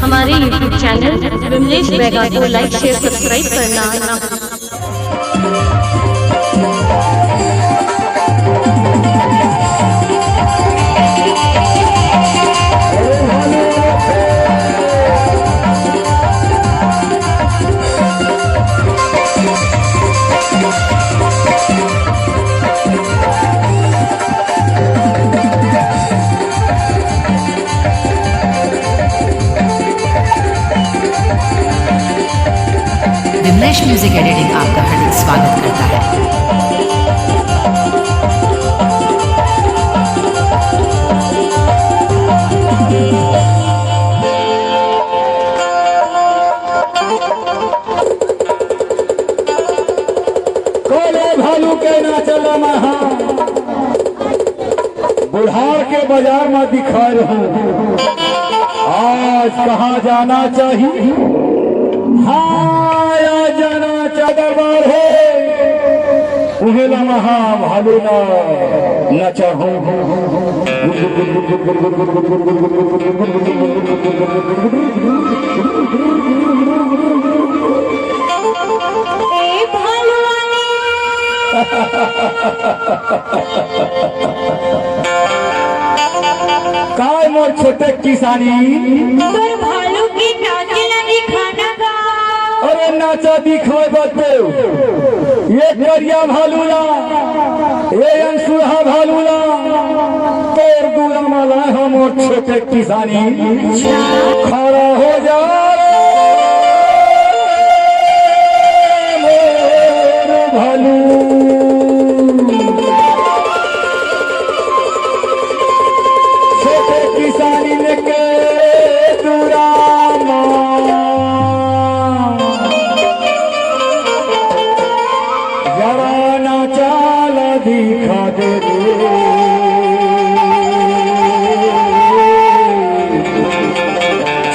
हमारे YouTube channel Vimlesh बैगा को लाइक शेयर सब्सक्राइब करना ना विमलेश म्यूजिक एडिटिंग आपका हार्दिक स्वागत करता है। कोले भालू के ना चला महा बुढ़ार के बाजार में दिखा रहा आज कहाँ जाना चाहिए। हाँ जाना दरबार है उहेला महा भालू न चाहो काय मोर छोटे किसानी भालू की नाचेला दिखाना का। अरे नाचा दिखाए बदे ये करिया भालूला ये अंशुहा भालूला तोर दूला माला हम और छोटे किसानी खड़ा हो जा मोर भालू छोटे किसानी लेके दूरा दिखा दे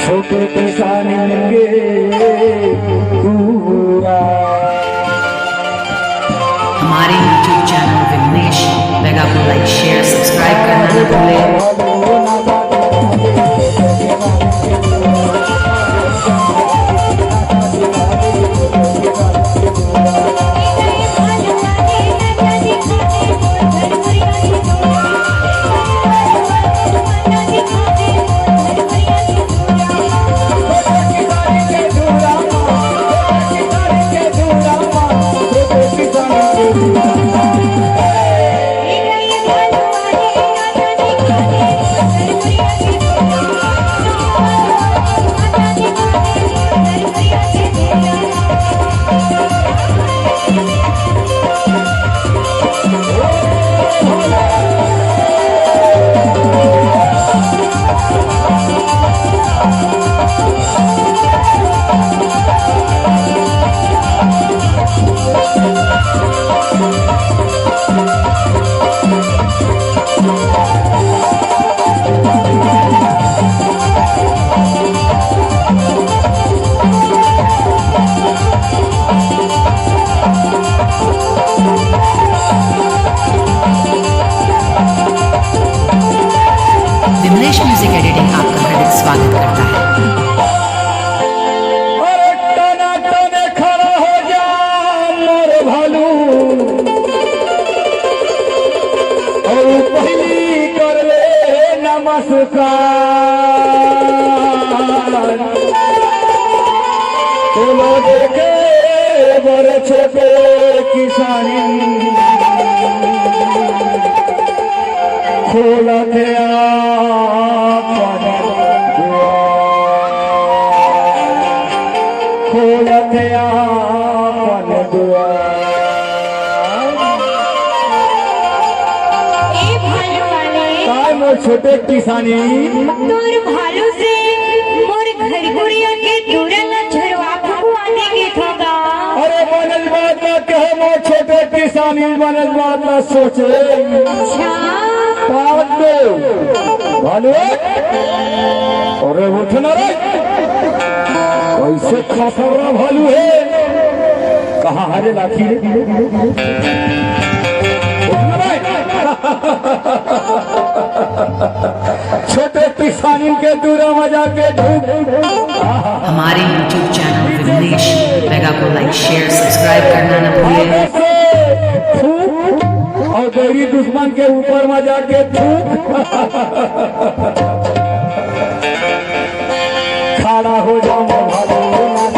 छोटे किसान के पूरा। हमारे YouTube चैनल विमलेश बैगा को लाइक शेयर सब्सक्राइब करना न भूलें। विमलेश म्यूजिक एडिटिंग आपका हार्दिक स्वागत करता है। अरे टना टने खड़ा हो जा मोर भालू और पहली कर ले नमस्कार तो देखे बड़े छोटे किसानी खोला थे खोला थे मोर छोटे किसानी तोर भालू से मोर घर गुड़िया के दूरा न झरवा भगवाने के थोगा। अरे बनल बात ना कहे मोर छोटे किसानी बनल बात ना सोचे बात दो भालू अरे उठना रे कैसे खसरा भालू है कहाँ हरे लाठी छोटे किसानी के दूरा मजा के हमारे YouTube चैनल विमलेश मेगा को लाइक शेयर सब्सक्राइब करना न भूलिए। और गरीब दुश्मन के ऊपर मजा के खड़ा हो जाओ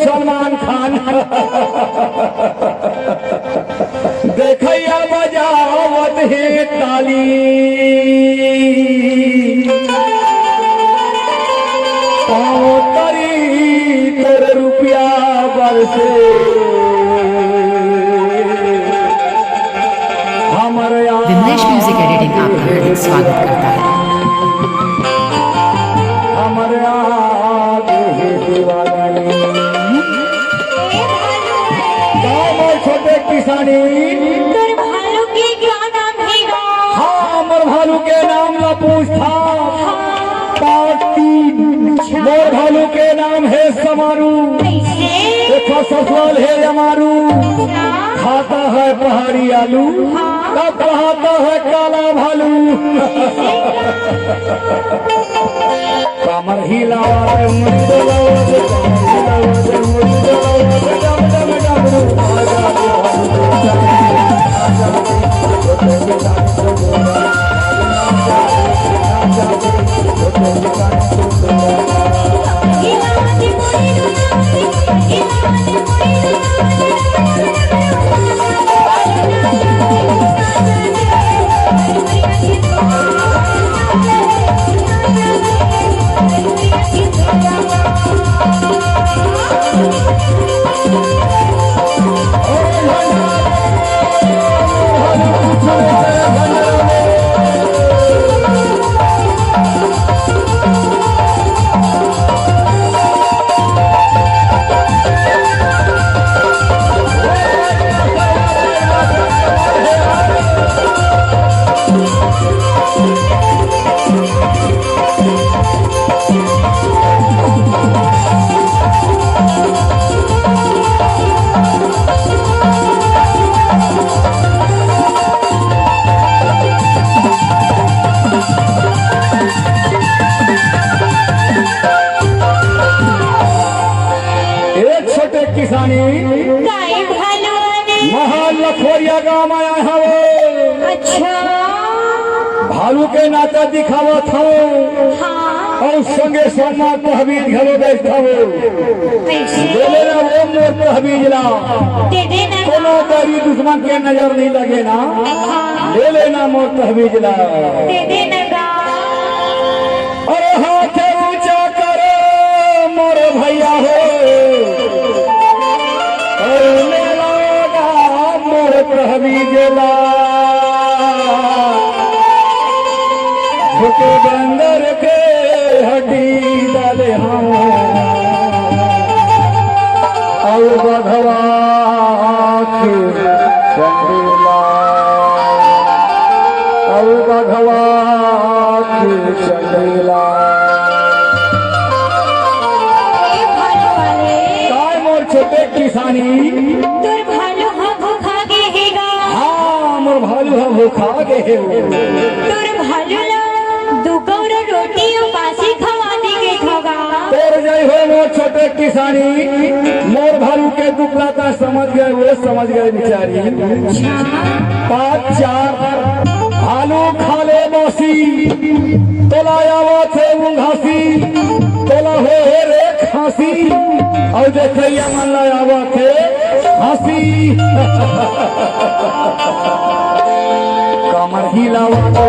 सलमान खान देखैया बजावत है ताली पाँव तरी तोर रुपया बरसे हमारे विमलेश म्यूजिक एडिटिंग आपका हार्दिक स्वागत करता है। हमारे आगे है दीवानी छोटे किसानी तोर भालू के क्या नाम है गा? हाँ अमर भालू के नाम ला पूछता पार्टी मोर भालू के नाम है समारू कैसे? देखो ससुराल है जमारू खाता है पहाड़ी आलू तब खाता है काला भालू कमर हिलावा मुड़ी डोलावा मुड़ी किसानी महाल लखोरिया गाँव आया है वो। अच्छा भालू के नाता दिखावत हो हाँ और संगे सोना तहवीज घरो बैठा हो कैसे? ले लेना वो मोर तहवीज ला दे देना कोनो गरीब दुश्मन के नजर नहीं लगे ना ले लेना मोर तहवीज ला दे देना गा। अरे हाथ ऊंचा करो मोर भैया हो मोर तहवीज ला झुके बंदर के हड्डी डाले हम और बधवा चंदेला और बधवा चंदेला भालू वाले काय मोर छोटे किसानी तोर भालू भूखा के हेगा। हाँ मोर भालू है भूखा के है तोर भालू ला दो कौर रोटी और बासी खवा दे के होगा। तोर जय हुए मोर छोटे किसानी मोर भालू के दुखला था समझ गए वो समझ गए बेचारी 5-4 भालू खाले मौसी तोला आवा थे घासी तोला हो रे खांसी और देखिए मन आवा थे हंसी कमर हिलावा तो